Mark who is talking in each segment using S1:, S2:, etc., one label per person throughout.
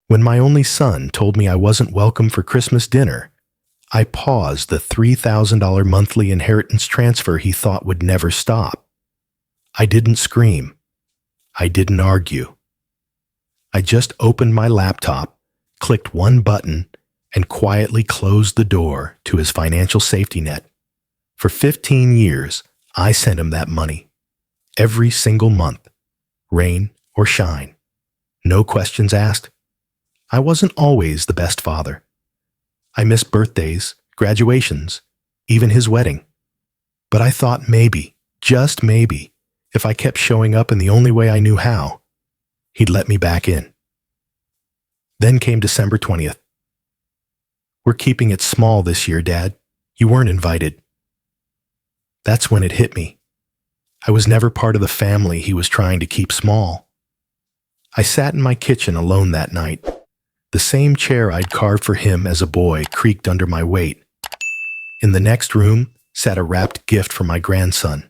S1: When my only son told me I wasn't welcome for Christmas dinner, I paused the $3,000 monthly inheritance transfer he thought would never stop. I didn't scream. I didn't argue. I just opened my laptop, clicked one button, and quietly closed the door to his financial safety net. For 15 years, I sent him that money. Every single month, rain or shine. No questions asked. I wasn't always the best father. I missed birthdays, graduations, even his wedding. But I thought maybe, just maybe, if I kept showing up in the only way I knew how, he'd let me back in. Then came December 20th. "We're keeping it small this year, Dad. You weren't invited." That's when it hit me. I was never part of the family he was trying to keep small. I sat in my kitchen alone that night. The same chair I'd carved for him as a boy creaked under my weight. In the next room sat a wrapped gift for my grandson.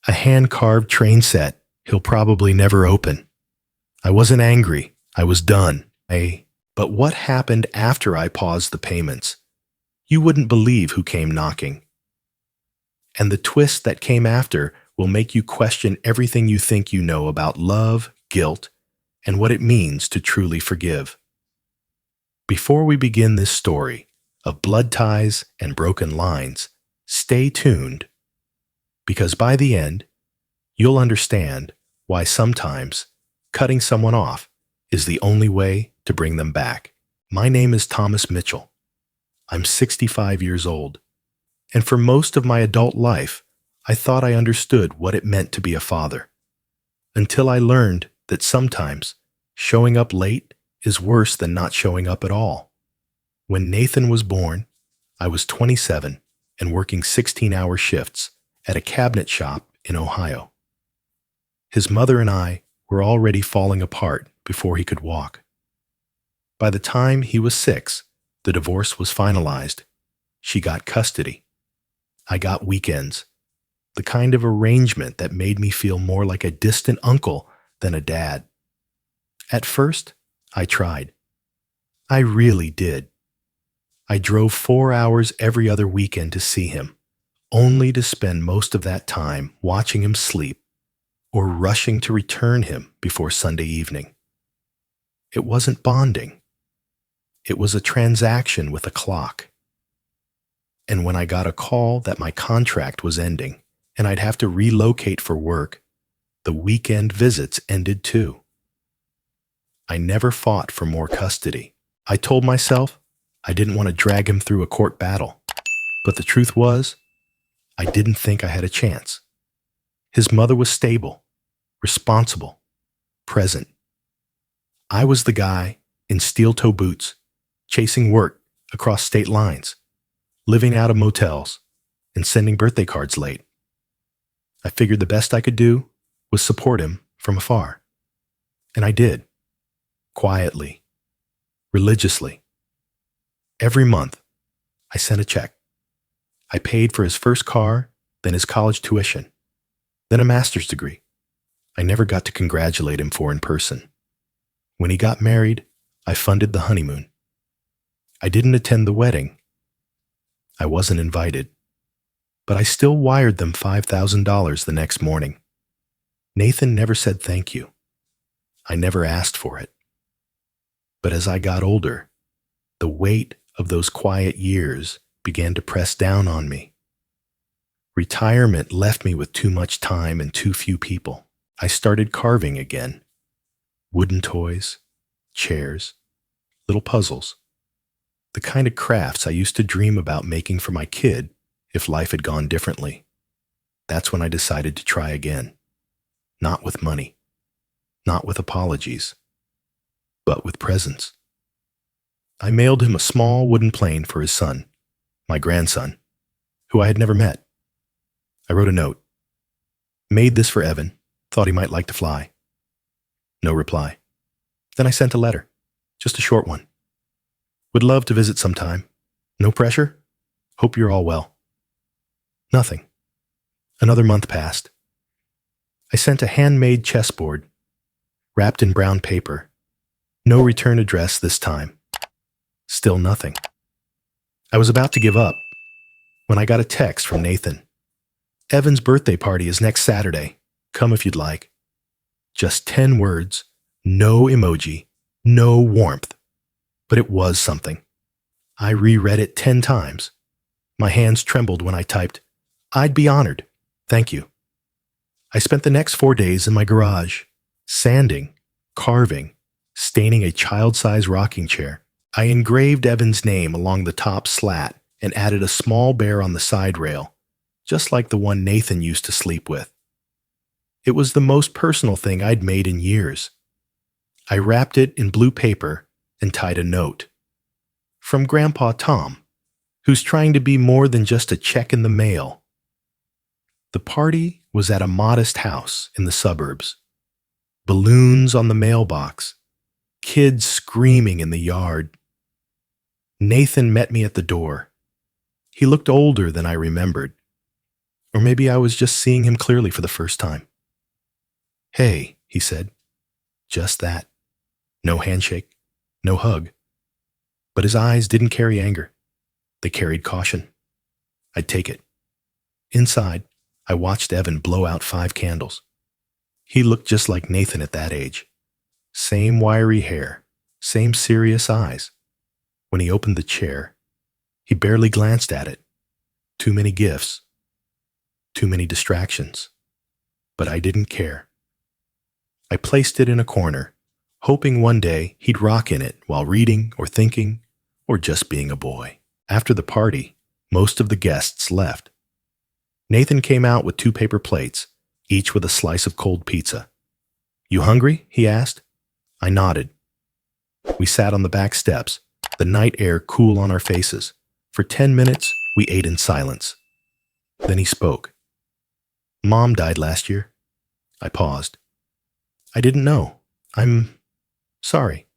S1: A hand-carved train set he'll probably never open. I wasn't angry. I was done. But what happened after I paused the payments? You wouldn't believe who came knocking. And the twist that came after will make you question everything you think you know about love, guilt, and what it means to truly forgive. Before we begin this story of blood ties and broken lines, stay tuned, because by the end, you'll understand why sometimes cutting someone off is the only way to bring them back. My name is Thomas Mitchell. I'm 65 years old, and for most of my adult life, I thought I understood what it meant to be a father, until I learned that sometimes showing up late is worse than not showing up at all. When Nathan was born, I was 27 and working 16-hour shifts at a cabinet shop in Ohio. His mother and I were already falling apart before he could walk. By the time he was 6, the divorce was finalized. She got custody. I got weekends, the kind of arrangement that made me feel more like a distant uncle than a dad. At first, I tried. I really did. I drove 4 hours every other weekend to see him, only to spend most of that time watching him sleep or rushing to return him before Sunday evening. It wasn't bonding. It was a transaction with a clock. And when I got a call that my contract was ending and I'd have to relocate for work, the weekend visits ended too. I never fought for more custody. I told myself I didn't want to drag him through a court battle. But the truth was, I didn't think I had a chance. His mother was stable, responsible, present. I was the guy in steel-toe boots, chasing work across state lines, living out of motels, and sending birthday cards late. I figured the best I could do was support him from afar. And I did. Quietly, religiously. Every month, I sent a check. I paid for his first car, then his college tuition, then a master's degree. I never got to congratulate him in person. When he got married, I funded the honeymoon. I didn't attend the wedding. I wasn't invited. But I still wired them $5,000 the next morning. Nathan never said thank you. I never asked for it. But as I got older, the weight of those quiet years began to press down on me. Retirement left me with too much time and too few people. I started carving again. Wooden toys, chairs, little puzzles. The kind of crafts I used to dream about making for my kid if life had gone differently. That's when I decided to try again. Not with money, not with apologies, but with presents. I mailed him a small wooden plane for his son, my grandson, who I had never met. I wrote a note. Made this for Evan, thought he might like to fly. No reply. Then I sent a letter, just a short one. Would love to visit sometime. No pressure. Hope you're all well. Nothing. Another month passed. I sent a handmade chessboard, wrapped in brown paper. No return address this time. Still nothing. I was about to give up when I got a text from Nathan. Evan's birthday party is next Saturday. Come if you'd like. Just 10 words, no emoji, no warmth. But it was something. I reread it 10 times. My hands trembled when I typed, "I'd be honored. Thank you." I spent the next 4 days in my garage, sanding, carving, staining a child-size rocking chair. I engraved Evan's name along the top slat and added a small bear on the side rail, just like the one Nathan used to sleep with. It was the most personal thing I'd made in years. I wrapped it in blue paper and tied a note. From Grandpa Tom, who's trying to be more than just a check in the mail. The party was at a modest house in the suburbs. Balloons on the mailbox, kids screaming in the yard. Nathan met me at the door. He looked older than I remembered. Or maybe I was just seeing him clearly for the first time. "Hey," he said. Just that. No handshake, no hug. But his eyes didn't carry anger. They carried caution. I'd take it. Inside, I watched Evan blow out 5 candles. He looked just like Nathan at that age. Same wiry hair, same serious eyes. When he opened the chair, he barely glanced at it. Too many gifts. Too many distractions. But I didn't care. I placed it in a corner, hoping one day he'd rock in it while reading or thinking or just being a boy. After the party, most of the guests left. Nathan came out with 2 paper plates, each with a slice of cold pizza. "You hungry?" he asked. I nodded. We sat on the back steps, the night air cool on our faces. For 10 minutes, we ate in silence. Then he spoke. "Mom died last year." I paused. "I didn't know. I'm sorry."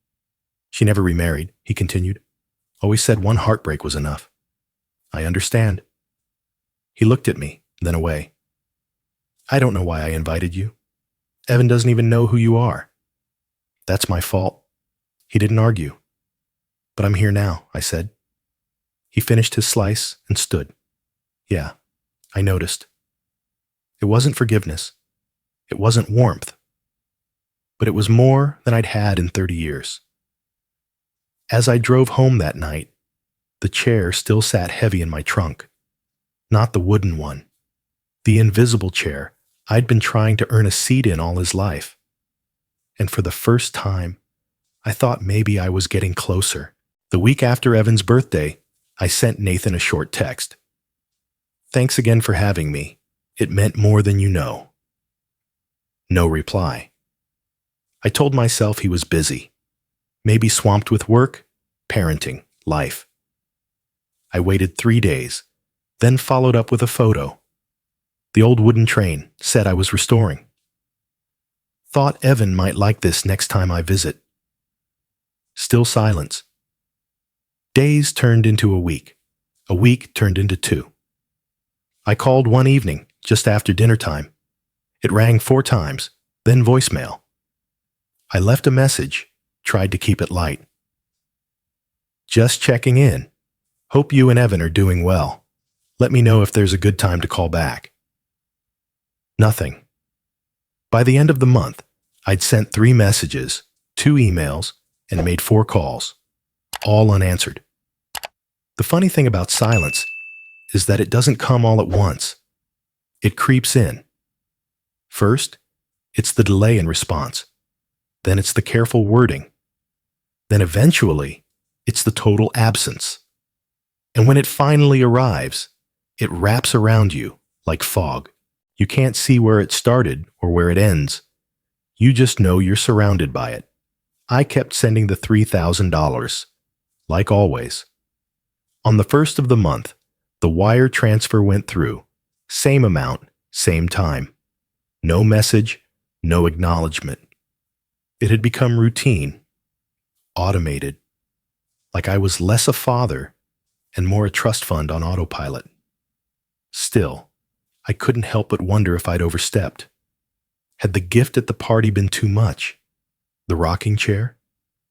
S1: "She never remarried," he continued. "Always said one heartbreak was enough." "I understand." He looked at me, then away. "I don't know why I invited you. Evan doesn't even know who you are." "That's my fault." He didn't argue. "But I'm here now," I said. He finished his slice and stood. "Yeah, I noticed." It wasn't forgiveness. It wasn't warmth. But it was more than I'd had in 30 years. As I drove home that night, the chair still sat heavy in my trunk. Not the wooden one. The invisible chair I'd been trying to earn a seat in all his life. And for the first time, I thought maybe I was getting closer. The week after Evan's birthday, I sent Nathan a short text. "Thanks again for having me. It meant more than you know." No reply. I told myself he was busy. Maybe swamped with work, parenting, life. I waited 3 days, then followed up with a photo. The old wooden train said I was restoring. Thought Evan might like this next time I visit. Still silence. Days turned into a week. A week turned into 2. I called one evening, just after dinner time. It rang 4 times, then voicemail. I left a message, tried to keep it light. "Just checking in. Hope you and Evan are doing well. Let me know if there's a good time to call back." Nothing. By the end of the month, I'd sent 3 messages, 2 emails, and made 4 calls, all unanswered. The funny thing about silence is that it doesn't come all at once. It creeps in. First, it's the delay in response. Then it's the careful wording. Then eventually, it's the total absence. And when it finally arrives, it wraps around you like fog. You can't see where it started or where it ends. You just know you're surrounded by it. I kept sending the $3,000, like always. On the 1st of the month, the wire transfer went through. Same amount, same time. No message, no acknowledgement. It had become routine, automated, like I was less a father and more a trust fund on autopilot. Still, I couldn't help but wonder if I'd overstepped. Had the gift at the party been too much? The rocking chair?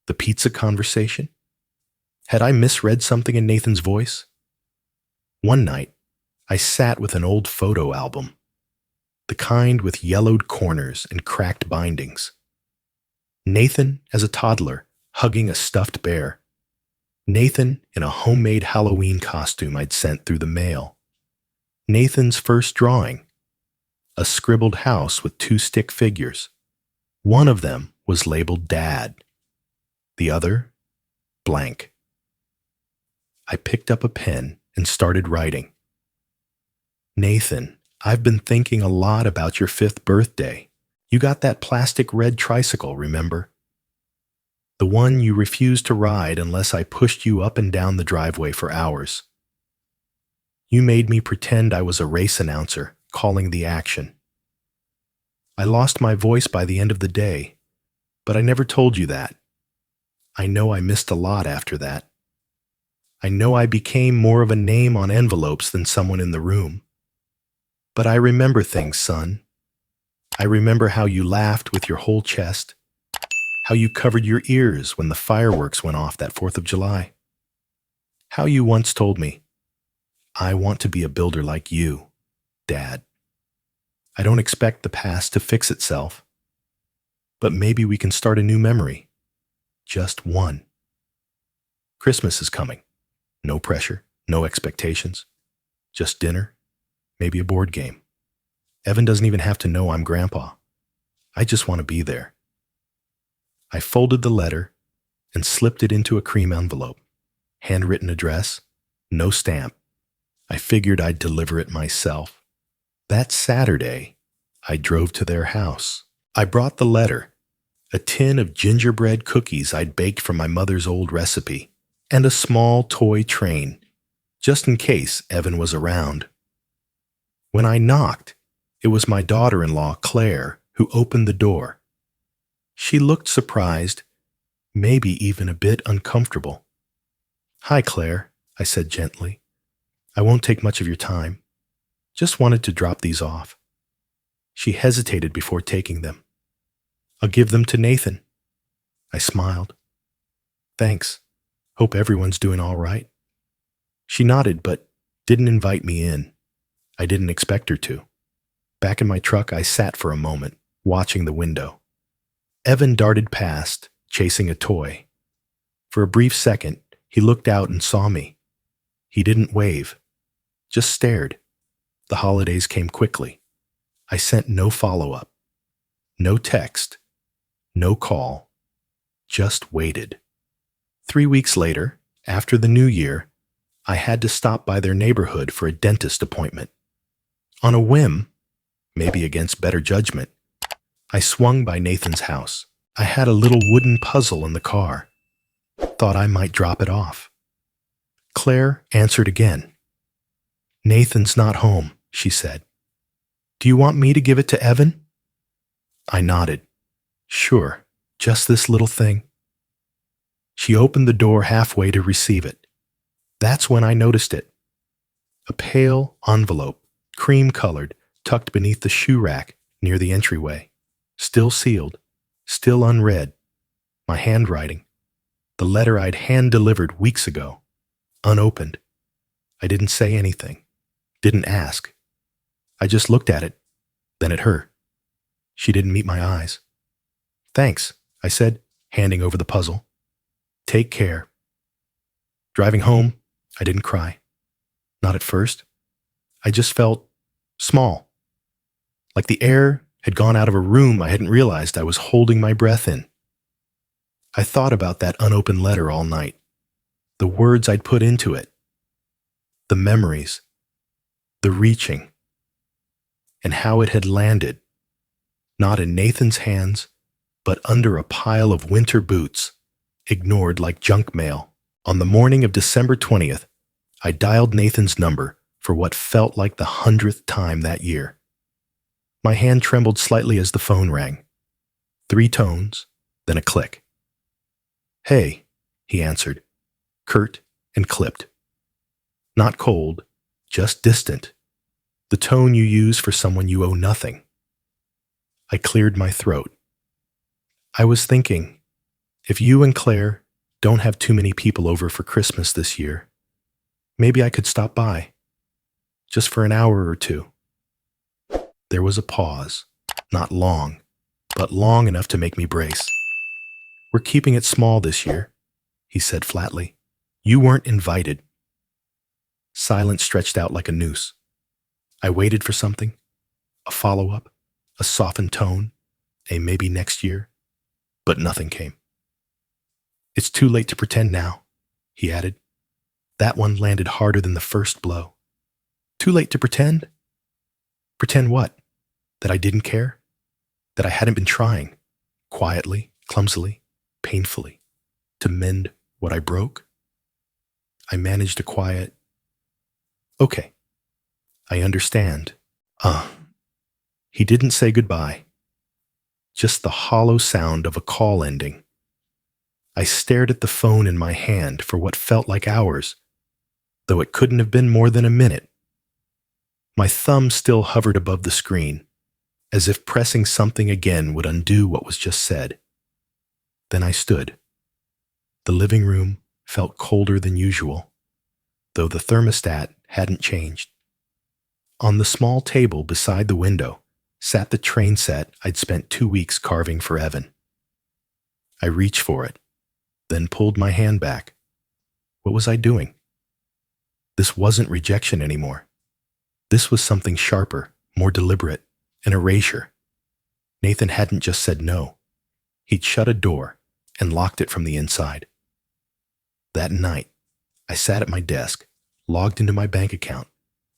S1: The pizza conversation? Had I misread something in Nathan's voice? One night, I sat with an old photo album, the kind with yellowed corners and cracked bindings. Nathan as a toddler, hugging a stuffed bear. Nathan in a homemade Halloween costume I'd sent through the mail. Nathan's first drawing, a scribbled house with 2 stick figures. One of them was labeled Dad. The other, blank. I picked up a pen and started writing. Nathan, I've been thinking a lot about your 5th birthday. You got that plastic red tricycle, remember? The one you refused to ride unless I pushed you up and down the driveway for hours. You made me pretend I was a race announcer, calling the action. I lost my voice by the end of the day, but I never told you that. I know I missed a lot after that. I know I became more of a name on envelopes than someone in the room. But I remember things, son. I remember how you laughed with your whole chest, how you covered your ears when the fireworks went off that 4th of July. How you once told me, I want to be a builder like you, Dad. I don't expect the past to fix itself, but maybe we can start a new memory. Just one. Christmas is coming. No pressure, no expectations. Just dinner, maybe a board game. Evan doesn't even have to know I'm Grandpa. I just want to be there. I folded the letter and slipped it into a cream envelope. Handwritten address, no stamp. I figured I'd deliver it myself. That Saturday, I drove to their house. I brought the letter, a tin of gingerbread cookies I'd baked from my mother's old recipe, and a small toy train, just in case Evan was around. When I knocked, it was my daughter-in-law, Claire, who opened the door. She looked surprised, maybe even a bit uncomfortable. "Hi, Claire," I said gently. "I won't take much of your time. Just wanted to drop these off." She hesitated before taking them. "I'll give them to Nathan." I smiled. "Thanks. Hope everyone's doing all right." She nodded, but didn't invite me in. I didn't expect her to. Back in my truck, I sat for a moment, watching the window. Evan darted past, chasing a toy. For a brief second, he looked out and saw me. He didn't wave, just stared. The holidays came quickly. I sent no follow-up, no text, no call, just waited. 3 weeks later, after the new year, I had to stop by their neighborhood for a dentist appointment. On a whim, maybe against better judgment, I swung by Nathan's house. I had a little wooden puzzle in the car. Thought I might drop it off. Claire answered again. "Nathan's not home," she said. "Do you want me to give it to Evan?" I nodded. "Sure, just this little thing." She opened the door halfway to receive it. That's when I noticed it. A pale envelope, cream-colored, tucked beneath the shoe rack near the entryway. Still sealed, still unread. My handwriting. The letter I'd hand-delivered weeks ago. Unopened. I didn't say anything. Didn't ask. I just looked at it, then at her. She didn't meet my eyes. "Thanks," I said, handing over the puzzle. "Take care." Driving home, I didn't cry. Not at first. I just felt small. Like the air had gone out of a room I hadn't realized I was holding my breath in. I thought about that unopened letter all night. The words I'd put into it. The memories. The reaching. And how it had landed. Not in Nathan's hands, but under a pile of winter boots, ignored like junk mail. On the morning of December 20th, I dialed Nathan's number for what felt like the 100th time that year. My hand trembled slightly as the phone rang. 3 tones, then a click. "Hey," he answered, curt and clipped. Not cold, just distant. The tone you use for someone you owe nothing. I cleared my throat. "I was thinking, If you and Claire don't have too many people over for Christmas this year, maybe I could stop by, just for an hour or two." There was a pause, not long, but long enough to make me brace. "We're keeping it small this year," he said flatly. "You weren't invited." Silence stretched out like a noose. I waited for something, a follow-up, a softened tone, a maybe next year, but nothing came. "It's too late to pretend now," he added. That one landed harder than the first blow. "Too late to pretend?" Pretend what? That I didn't care? That I hadn't been trying, quietly, clumsily, painfully, to mend what I broke? I managed a quiet, "Okay, I understand." He didn't say goodbye, just the hollow sound of a call ending. I stared at the phone in my hand for what felt like hours, though it couldn't have been more than a minute. My thumb still hovered above the screen, as if pressing something again would undo what was just said. Then I stood. The living room felt colder than usual, though the thermostat hadn't changed. On the small table beside the window sat the train set I'd spent 2 weeks carving for Evan. I reached for it, then pulled my hand back. What was I doing? This wasn't rejection anymore. This was something sharper, more deliberate, an erasure. Nathan hadn't just said no. He'd shut a door and locked it from the inside. That night, I sat at my desk, logged into my bank account,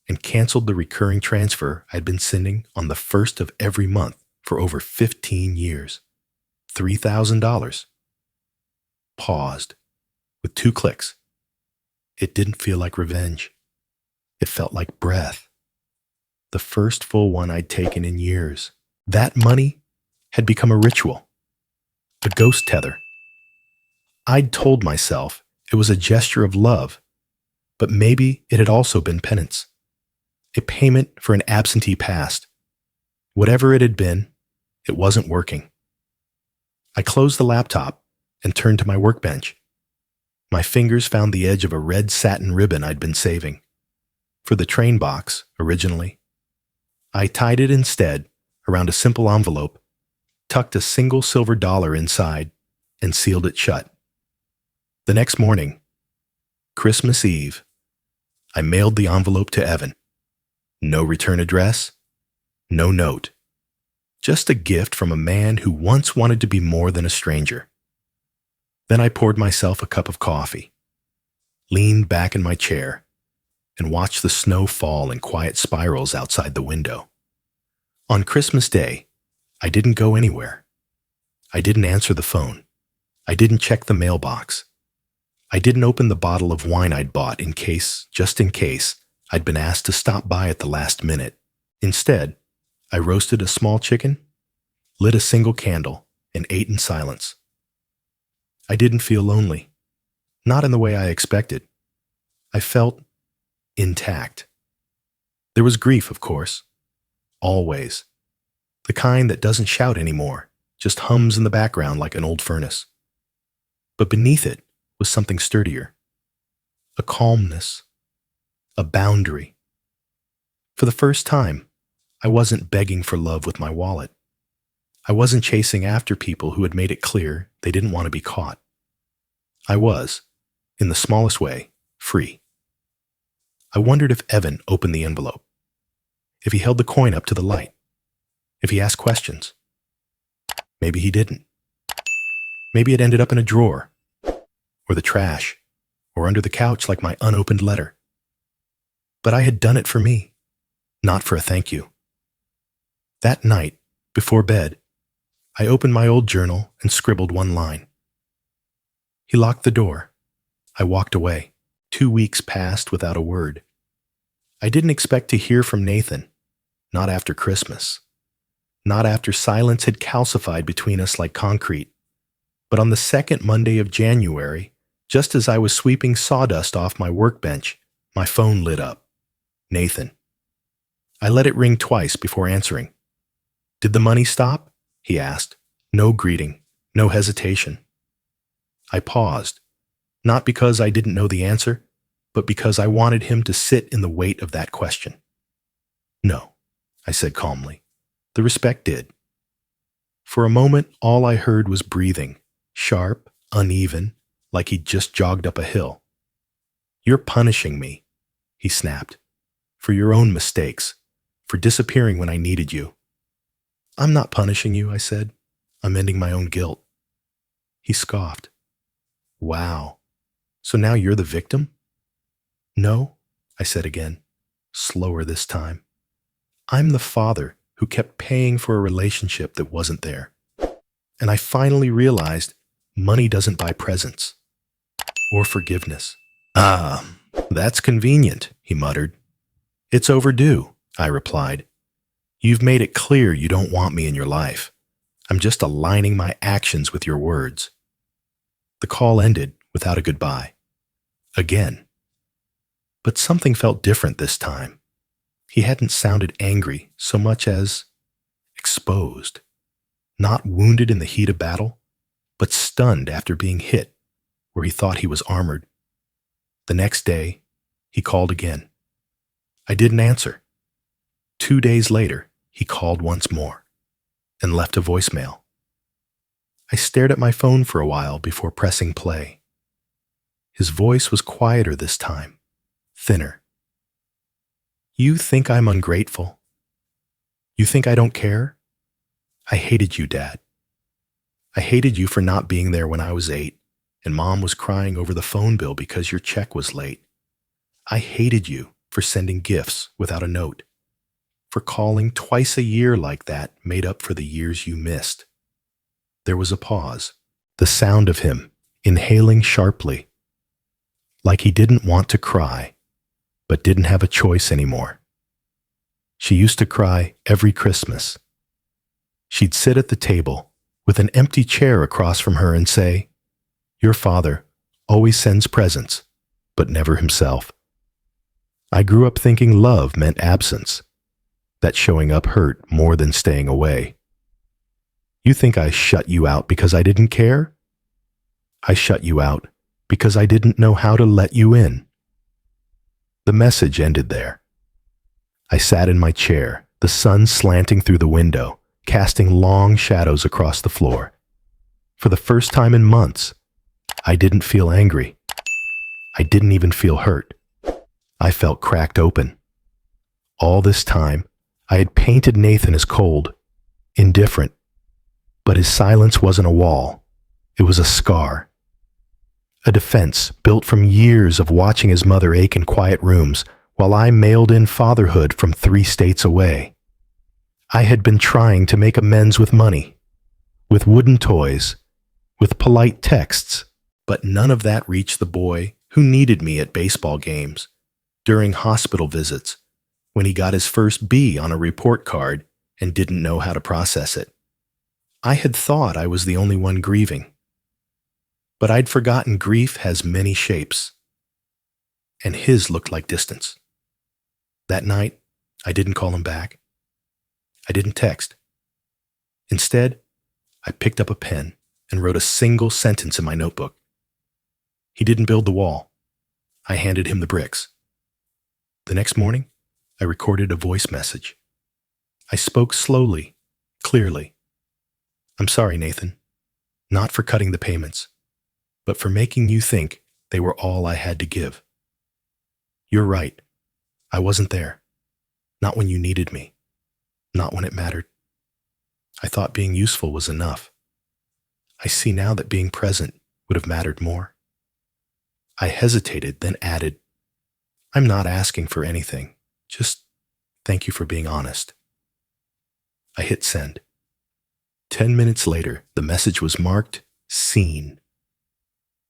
S1: and canceled the recurring transfer I'd been sending on the first of every month for over 15 years. $3,000. Paused. With 2 clicks. It didn't feel like revenge. It felt like breath. The first full one I'd taken in years. That money had become a ritual. A ghost tether. I'd told myself it was a gesture of love, but maybe it had also been penance. A payment for an absentee past. Whatever it had been, it wasn't working. I closed the laptop and turned to my workbench. My fingers found the edge of a red satin ribbon I'd been saving. For the train box, originally. I tied it instead around a simple envelope, tucked a single silver dollar inside, and sealed it shut. The next morning, Christmas Eve, I mailed the envelope to Evan. No return address, no note. Just a gift from a man who once wanted to be more than a stranger. Then I poured myself a cup of coffee, leaned back in my chair, and watched the snow fall in quiet spirals outside the window. On Christmas Day, I didn't go anywhere. I didn't answer the phone. I didn't check the mailbox. I didn't open the bottle of wine I'd bought just in case, I'd been asked to stop by at the last minute. Instead, I roasted a small chicken, lit a single candle, and ate in silence. I didn't feel lonely. Not in the way I expected. I felt intact. There was grief, of course. Always. The kind that doesn't shout anymore, just hums in the background like an old furnace. But beneath it was something sturdier. A calmness. A boundary. For the first time, I wasn't begging for love with my wallet. I wasn't chasing after people who had made it clear they didn't want to be caught. I was, in the smallest way, free. I wondered if Evan opened the envelope, if he held the coin up to the light, if he asked questions. Maybe he didn't. Maybe it ended up in a drawer, or the trash, or under the couch like my unopened letter. But I had done it for me, not for a thank you. That night, before bed, I opened my old journal and scribbled one line. He locked the door. I walked away. 2 weeks passed without a word. I didn't expect to hear from Nathan, not after Christmas, not after silence had calcified between us like concrete, but on the second Monday of January, just as I was sweeping sawdust off my workbench, my phone lit up. Nathan. I let it ring twice before answering. "Did the money stop?" he asked. No greeting, no hesitation. I paused, not because I didn't know the answer, but because I wanted him to sit in the weight of that question. No, I said calmly. The respect did. For a moment, all I heard was breathing, sharp, uneven, like he'd just jogged up a hill. You're punishing me, he snapped, for your own mistakes, for disappearing when I needed you. I'm not punishing you, I said. I'm ending my own guilt. He scoffed. Wow. So now you're the victim? No, I said again, slower this time. I'm the father who kept paying for a relationship that wasn't there. And I finally realized money doesn't buy presents or forgiveness. Ah, that's convenient, he muttered. It's overdue, I replied. You've made it clear you don't want me in your life. I'm just aligning my actions with your words. The call ended without a goodbye. Again. But something felt different this time. He hadn't sounded angry so much as exposed. Not wounded in the heat of battle, but stunned after being hit where he thought he was armored. The next day, he called again. I didn't answer. 2 days later, he called once more and left a voicemail. I stared at my phone for a while before pressing play. His voice was quieter this time, thinner. You think I'm ungrateful? You think I don't care? I hated you, Dad. I hated you for not being there when I was 8, and Mom was crying over the phone bill because your check was late. I hated you for sending gifts without a note, for calling twice a year like that made up for the years you missed. There was a pause, the sound of him inhaling sharply, like he didn't want to cry, but didn't have a choice anymore. She used to cry every Christmas. She'd sit at the table with an empty chair across from her and say, "Your father always sends presents, but never himself." I grew up thinking love meant absence, that showing up hurt more than staying away. You think I shut you out because I didn't care? I shut you out because I didn't know how to let you in. The message ended there. I sat in my chair, the sun slanting through the window, casting long shadows across the floor. For the first time in months, I didn't feel angry. I didn't even feel hurt. I felt cracked open. All this time, I had painted Nathan as cold, indifferent. But his silence wasn't a wall. It was a scar. A defense built from years of watching his mother ache in quiet rooms while I mailed in fatherhood from 3 states away. I had been trying to make amends with money, with wooden toys, with polite texts, but none of that reached the boy who needed me at baseball games, during hospital visits, when he got his first B on a report card and didn't know how to process it. I had thought I was the only one grieving. But I'd forgotten grief has many shapes, and his looked like distance. That night, I didn't call him back. I didn't text. Instead, I picked up a pen and wrote a single sentence in my notebook. He didn't build the wall. I handed him the bricks. The next morning, I recorded a voice message. I spoke slowly, clearly. I'm sorry, Nathan. Not for cutting the payments, but for making you think they were all I had to give. You're right. I wasn't there. Not when you needed me. Not when it mattered. I thought being useful was enough. I see now that being present would have mattered more. I hesitated, then added, I'm not asking for anything. Just thank you for being honest. I hit send. 10 minutes later, the message was marked seen.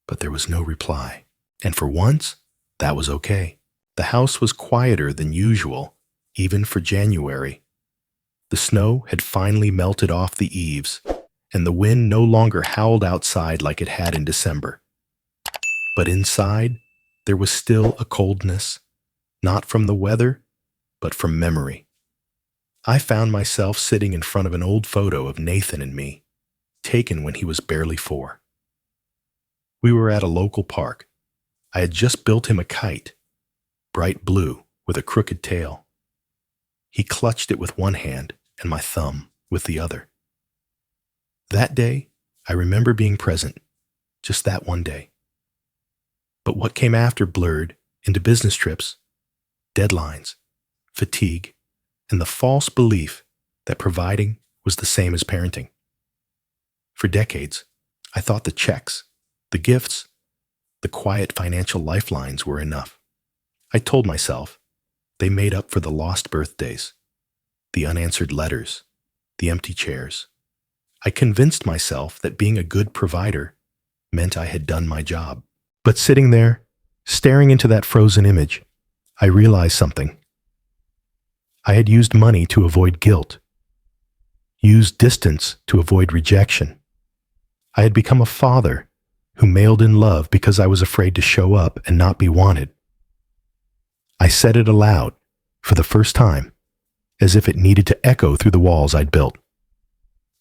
S1: But there was no reply. And for once, that was okay. The house was quieter than usual, even for January. The snow had finally melted off the eaves, and the wind no longer howled outside like it had in December. But inside, there was still a coldness, not from the weather, but from memory. I found myself sitting in front of an old photo of Nathan and me, taken when he was barely 4. We were at a local park. I had just built him a kite, bright blue with a crooked tail. He clutched it with one hand and my thumb with the other. That day, I remember being present, just that one day. But what came after blurred into business trips, deadlines, fatigue, and the false belief that providing was the same as parenting. For decades, I thought the checks, the gifts, the quiet financial lifelines were enough. I told myself they made up for the lost birthdays, the unanswered letters, the empty chairs. I convinced myself that being a good provider meant I had done my job. But sitting there, staring into that frozen image, I realized something. I had used money to avoid guilt, used distance to avoid rejection. I had become a father who mailed in love because I was afraid to show up and not be wanted. I said it aloud, for the first time, as if it needed to echo through the walls I'd built.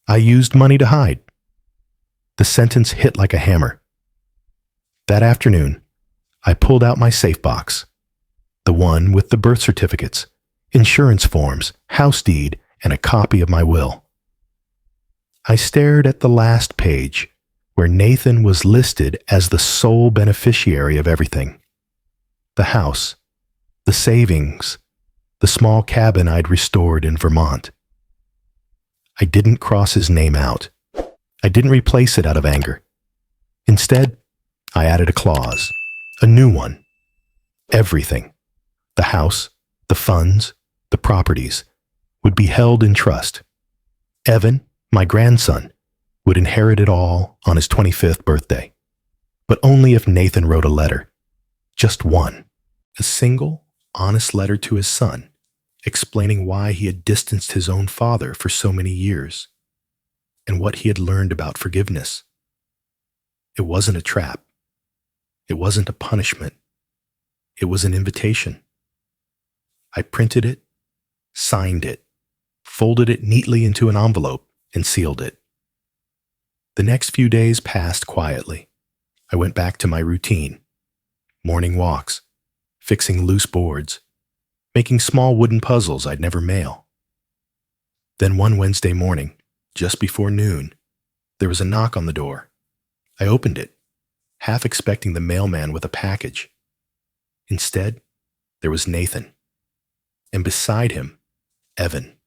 S1: I used money to hide. The sentence hit like a hammer. That afternoon, I pulled out my safe box, the one with the birth certificates, insurance forms, house deed, and a copy of my will. I stared at the last page, where Nathan was listed as the sole beneficiary of everything. The house, the savings, the small cabin I'd restored in Vermont. I didn't cross his name out. I didn't replace it out of anger. Instead, I added a clause, a new one. Everything, the house, the funds, the properties, would be held in trust. Evan, my grandson, would inherit it all on his 25th birthday. But only if Nathan wrote a letter. Just one. A single, honest letter to his son, explaining why he had distanced his own father for so many years, and what he had learned about forgiveness. It wasn't a trap. It wasn't a punishment. It was an invitation. I printed it, signed it, folded it neatly into an envelope, and sealed it. The next few days passed quietly. I went back to my routine. Morning walks, fixing loose boards, making small wooden puzzles I'd never mail. Then one Wednesday morning, just before noon, there was a knock on the door. I opened it, half expecting the mailman with a package. Instead, there was Nathan, and beside him, Evan.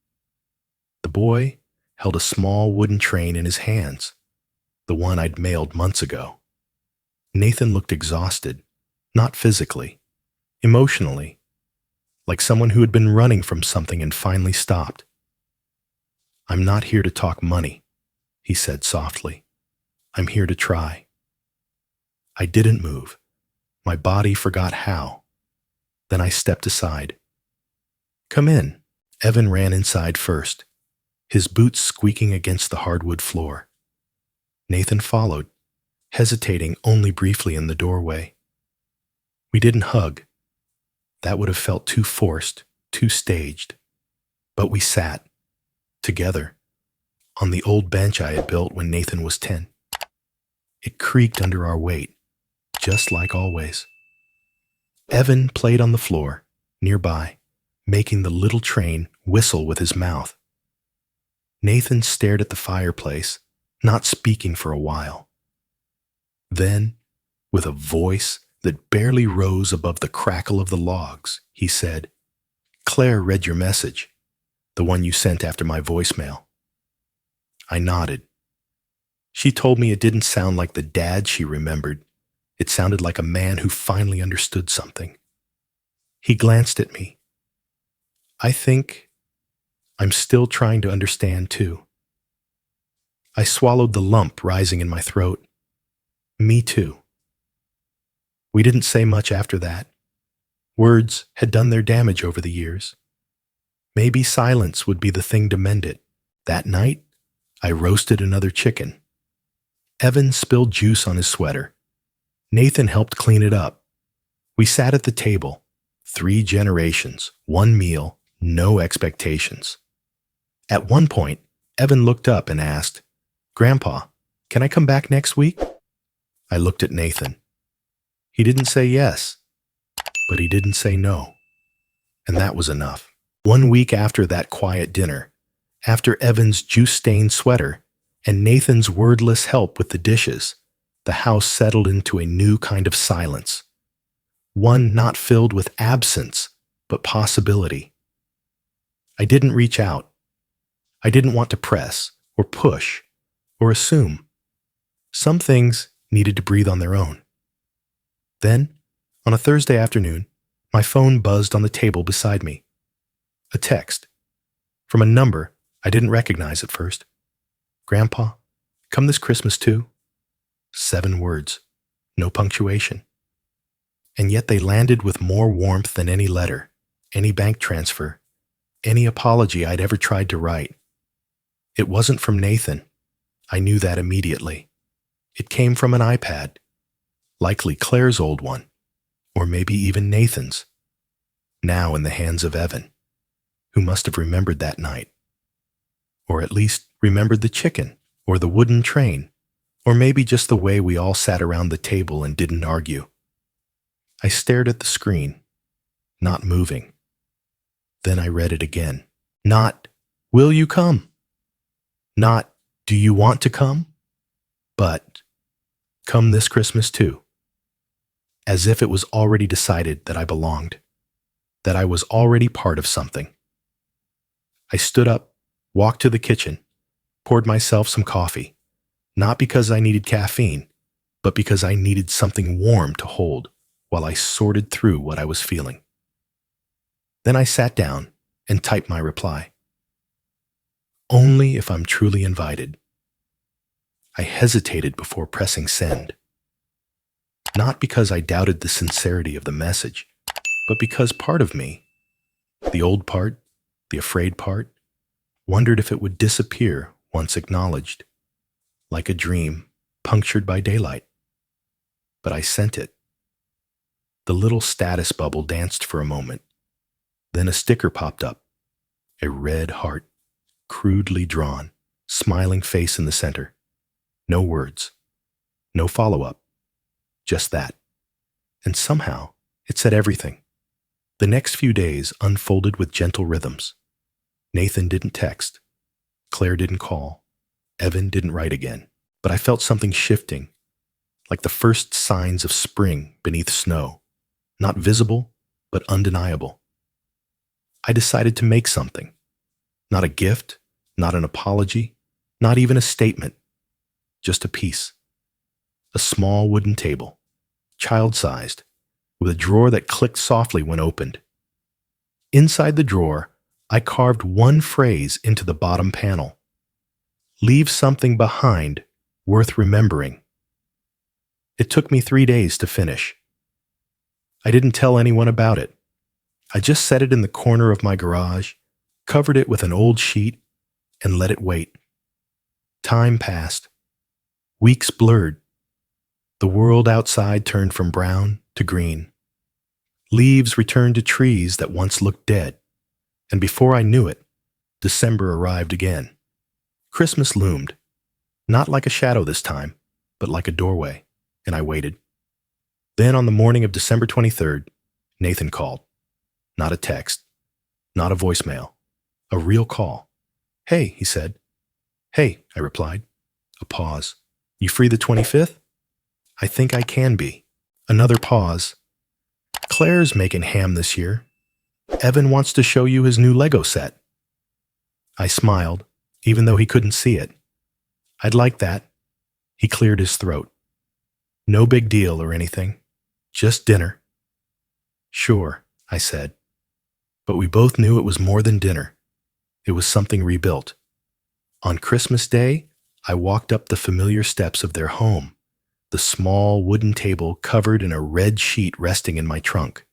S1: The boy held a small wooden train in his hands, the one I'd mailed months ago. Nathan looked exhausted, not physically, emotionally, like someone who had been running from something and finally stopped. "I'm not here to talk money," he said softly. "I'm here to try." I didn't move. My body forgot how. Then I stepped aside. "Come in." Evan ran inside first, his boots squeaking against the hardwood floor. Nathan followed, hesitating only briefly in the doorway. We didn't hug. That would have felt too forced, too staged. But we sat, together, on the old bench I had built when Nathan was 10. It creaked under our weight, just like always. Evan played on the floor, nearby, making the little train whistle with his mouth. Nathan stared at the fireplace, not speaking for a while. Then, with a voice that barely rose above the crackle of the logs, he said, "Claire read your message, the one you sent after my voicemail." I nodded. She told me it didn't sound like the dad she remembered. It sounded like a man who finally understood something. He glanced at me. "I think I'm still trying to understand too." I swallowed the lump rising in my throat. Me too. We didn't say much after that. Words had done their damage over the years. Maybe silence would be the thing to mend it. That night, I roasted another chicken. Evan spilled juice on his sweater. Nathan helped clean it up. We sat at the table. 3 generations, 1 meal, no expectations. At one point, Evan looked up and asked, "Grandpa, can I come back next week?" I looked at Nathan. He didn't say yes, but he didn't say no. And that was enough. 1 week after that quiet dinner, after Evan's juice-stained sweater and Nathan's wordless help with the dishes, the house settled into a new kind of silence. One not filled with absence, but possibility. I didn't reach out. I didn't want to press, or push, or assume. Some things needed to breathe on their own. Then, on a Thursday afternoon, my phone buzzed on the table beside me. A text. From a number I didn't recognize at first. "Grandpa, come this Christmas too?" 7 words. No punctuation. And yet they landed with more warmth than any letter, any bank transfer, any apology I'd ever tried to write. It wasn't from Nathan. I knew that immediately. It came from an iPad, likely Claire's old one, or maybe even Nathan's, now in the hands of Evan, who must have remembered that night. Or at least remembered the chicken, or the wooden train, or maybe just the way we all sat around the table and didn't argue. I stared at the screen, not moving. Then I read it again. Not, "Will you come?" Not, "Do you want to come?" But, "Come this Christmas too." As if it was already decided that I belonged, that I was already part of something. I stood up, walked to the kitchen, poured myself some coffee, not because I needed caffeine, but because I needed something warm to hold while I sorted through what I was feeling. Then I sat down and typed my reply. "Only if I'm truly invited." I hesitated before pressing send. Not because I doubted the sincerity of the message, but because part of me, the old part, the afraid part, wondered if it would disappear once acknowledged, like a dream punctured by daylight. But I sent it. The little status bubble danced for a moment. Then a sticker popped up, a red heart, crudely drawn, smiling face in the center. No words, no follow-up, just that. And somehow, it said everything. The next few days unfolded with gentle rhythms. Nathan didn't text. Claire didn't call. Evan didn't write again. But I felt something shifting, like the first signs of spring beneath snow. Not visible, but undeniable. I decided to make something. Not a gift, not an apology, not even a statement. Just a piece. A small wooden table, child-sized, with a drawer that clicked softly when opened. Inside the drawer, I carved one phrase into the bottom panel. "Leave something behind worth remembering." It took me 3 days to finish. I didn't tell anyone about it. I just set it in the corner of my garage, covered it with an old sheet, and let it wait. Time passed. Weeks blurred. The world outside turned from brown to green. Leaves returned to trees that once looked dead. And before I knew it, December arrived again. Christmas loomed. Not like a shadow this time, but like a doorway, and I waited. Then on the morning of December 23rd, Nathan called. Not a text, not a voicemail, a real call. "Hey," he said. "Hey," I replied. A pause. "You free the 25th? "I think I can be." Another pause. "Claire's making ham this year. Evan wants to show you his new Lego set." I smiled, even though he couldn't see it. "I'd like that." He cleared his throat. "No big deal or anything. Just dinner." "Sure," I said. But we both knew it was more than dinner. It was something rebuilt. On Christmas Day, I walked up the familiar steps of their home, the small wooden table covered in a red sheet resting in my trunk.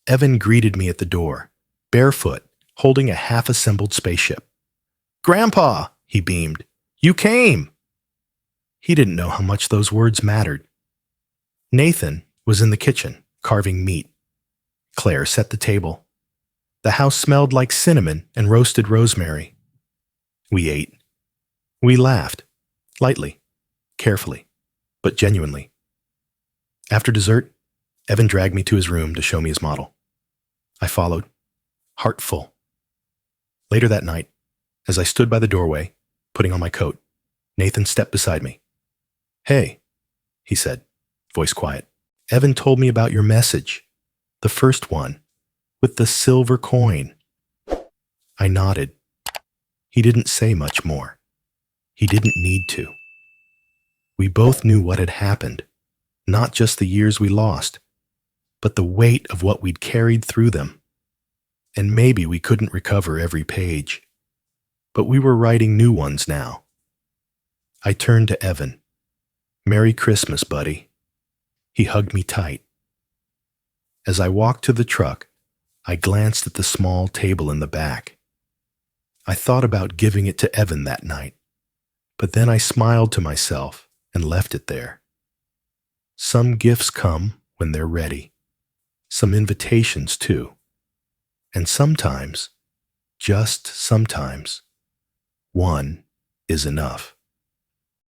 S1: Evan greeted me at the door, barefoot, holding a half-assembled spaceship. "Grandpa," he beamed, "you came!" He didn't know how much those words mattered. Nathan was in the kitchen, carving meat. Claire set the table. The house smelled like cinnamon and roasted rosemary. We ate. We laughed, lightly, carefully, but genuinely. After dessert, Evan dragged me to his room to show me his model. I followed, heart full. Later that night, as I stood by the doorway, putting on my coat, Nathan stepped beside me. "Hey," he said, voice quiet. "Evan told me about your message, the first one, with the silver coin." I nodded. He didn't say much more. He didn't need to. We both knew what had happened, not just the years we lost, but the weight of what we'd carried through them. And maybe we couldn't recover every page, but we were writing new ones now. I turned to Evan. "Merry Christmas, buddy." He hugged me tight. As I walked to the truck, I glanced at the small table in the back. I thought about giving it to Evan that night, but then I smiled to myself and left it there. Some gifts come when they're ready. Some invitations, too. And sometimes, just sometimes, one is enough.